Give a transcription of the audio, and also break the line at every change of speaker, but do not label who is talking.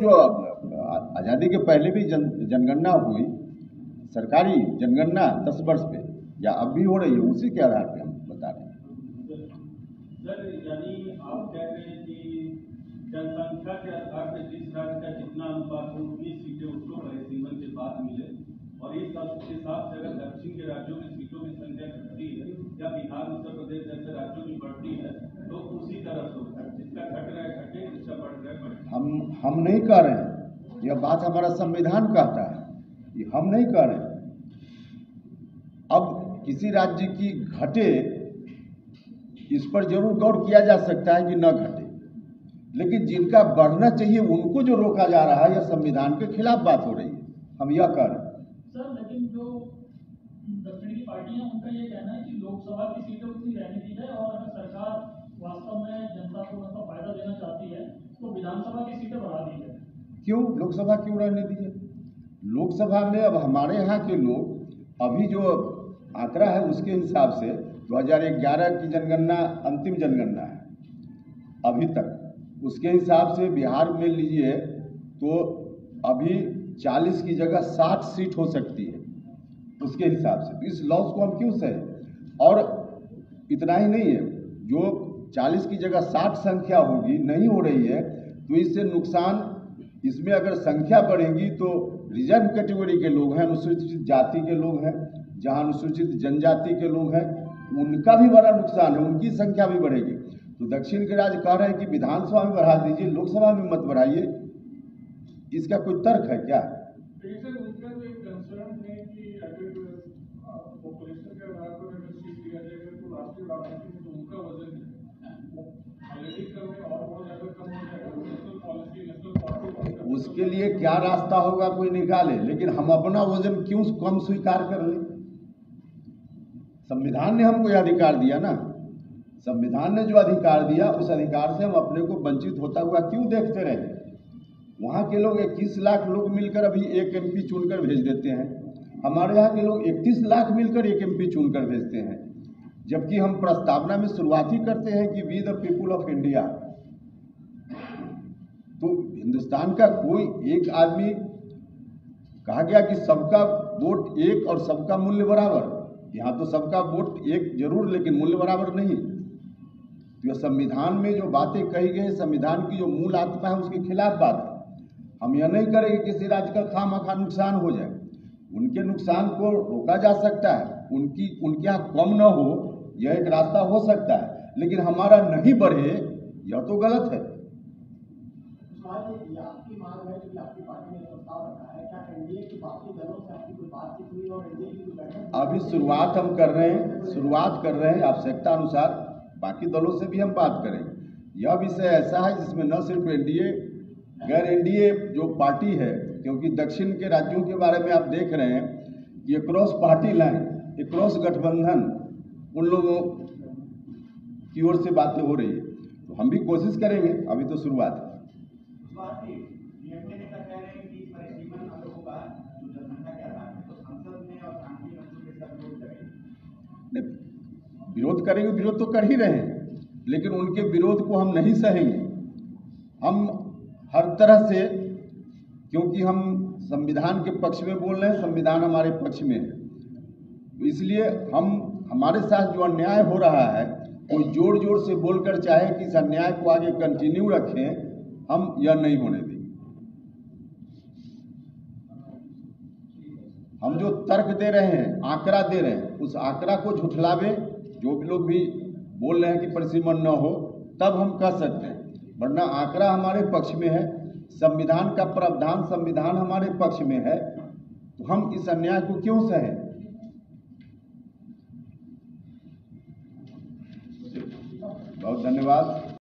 जो आज़ादी के पहले भी जनगणना हुई, सरकारी जनगणना 10 वर्ष पे, या अब भी हो रही है, उसी के आधार पे हम बता रहे हैं।
सर, यानी आप कह रहे हैं कि जनसंख्या के आधार पर जिस राज्य का जितना अनुपात हो उतनी सीटें उसको परिसीमन के बाद मिले, और इस हिसाब से अगर दक्षिण के राज्यों में सीटों की संख्या घटती है या बिहार उत्तर प्रदेश जैसे राज्यों में बढ़ती है तो उसी तरह से जिसका घट रहा है घटे, जिसका बढ़ रहा है बढ़े।
हम नहीं कह रहे हैं, यह बात हमारा संविधान कहता है, ये हम नहीं कह रहे हैं। अब किसी राज्य की घटे इस पर जरूर गौर किया जा सकता है कि न घटे, लेकिन जिनका बढ़ना चाहिए उनको जो रोका जा रहा है, यह संविधान के खिलाफ बात हो रही है, हम यह कह रहे हैं।
सर, लेकिन जो दक्षिण की पार्टियां उनका ये कहना है कि लोकसभा की सीटें उतनी रहने दी जाए, और अगर सरकार वास्तव में जनता को मतलब फायदा देना चाहती है तो विधानसभा की सीटें बढ़ा दी जाए।
क्यों लोकसभा क्यों रहने दी है? लोकसभा में अब हमारे यहाँ के लोग, अभी जो आंकड़ा है उसके हिसाब से 2011 की जनगणना अंतिम जनगणना है अभी तक, उसके हिसाब से बिहार में लीजिए तो अभी 40 की जगह 60 सीट हो सकती है उसके हिसाब से। तो इस लॉस को हम क्यों सहें? और इतना ही नहीं है, जो 40 की जगह 60 संख्या होगी नहीं हो रही है, तो इससे नुकसान, इसमें अगर संख्या बढ़ेगी तो रिजर्व कैटेगरी के लोग हैं, अनुसूचित जाति के लोग हैं, जहां अनुसूचित जनजाति के लोग हैं, उनका भी बड़ा नुकसान है, उनकी संख्या भी बढ़ेगी। तो दक्षिण के राज्य कह रहे हैं कि विधानसभा में बढ़ा दीजिए, लोकसभा में मत बढ़ाइए, इसका कोई तर्क है क्या?
उनका जो एक कंसर्न है कि अगर पॉपुलेशन के आधार पर अगर सीट दिया जाएगा तो राष्ट्रीय राजनीति में उनका वजन पॉलिटिकल में और बहुत ज्यादा कम हो जाएगा। नेशनल पॉलिसी, नेशनल पार्टी,
उसके लिए क्या रास्ता होगा कोई निकाले, लेकिन हम अपना वजन क्यों कम स्वीकार कर लें? संविधान ने हमको यह अधिकार दिया ना, संविधान ने जो अधिकार दिया उस अधिकार से हम अपने को वंचित होता हुआ क्यों देखते रहे? वहाँ के लोग 21 लाख लोग मिलकर अभी एक एमपी चुनकर भेज देते हैं, हमारे यहाँ के लोग 31 लाख मिलकर एक एमपी चुनकर भेजते हैं, जबकि हम प्रस्तावना में शुरुआत ही करते हैं कि we the people of India. तो हिंदुस्तान का कोई एक आदमी, कहा गया कि सबका वोट एक और सबका मूल्य बराबर, यहाँ तो सबका वोट एक जरूर लेकिन मूल्य बराबर नहीं। तो यह संविधान में जो बातें कही गई, संविधान की जो मूल आत्मा है उसके खिलाफ बात है। हम यह नहीं करेंगे कि किसी राज्य का खामखा नुकसान हो जाए, उनके नुकसान को रोका जा सकता है, उनके यहाँ कम न हो यह एक रास्ता हो सकता है, लेकिन हमारा नहीं बढ़े यह तो गलत है।
आपकी मांग है कि आपकी पार्टी ने प्रस्ताव रखा है, क्या एनडीए की बाकी दलों से आपकी कोई बातचीत हुई और एनडीए की कोई बैठक?
अभी शुरुआत हम कर रहे हैं, आवश्यकता अनुसार बाकी दलों से भी हम बात करेंगे। यह विषय ऐसा है जिसमें न सिर्फ एनडीए, गैर एनडीए जो पार्टी है, क्योंकि दक्षिण के राज्यों के बारे में आप देख रहे हैं कि क्रॉस पार्टी लाइन, क्रॉस गठबंधन, उन लोगों की ओर से बातें हो रही है, तो हम भी कोशिश करेंगे, अभी तो शुरुआत है। विरोध करेंगे, विरोध तो कर ही रहे हैं, लेकिन उनके विरोध को हम नहीं सहेंगे। हम हर तरह से, क्योंकि हम संविधान के पक्ष में बोल रहे हैं, संविधान हमारे पक्ष में है, तो इसलिए हमारे साथ जो अन्याय हो रहा है, कोई जोर जोर से बोलकर चाहे कि इस अन्याय को आगे कंटिन्यू रखें, हम यह नहीं होने देंगे। हम जो तर्क दे रहे हैं, आंकड़ा दे रहे हैं, उस आंकड़ा को झुठलावे, जो भी लोग भी बोल रहे हैं कि परिसीमन न हो, तब हम कह सकते हैं, वरना आंकड़ा हमारे पक्ष में है, संविधान का प्रावधान, संविधान हमारे पक्ष में है, तो हम इस अन्याय को क्यों सहें? बहुत धन्यवाद।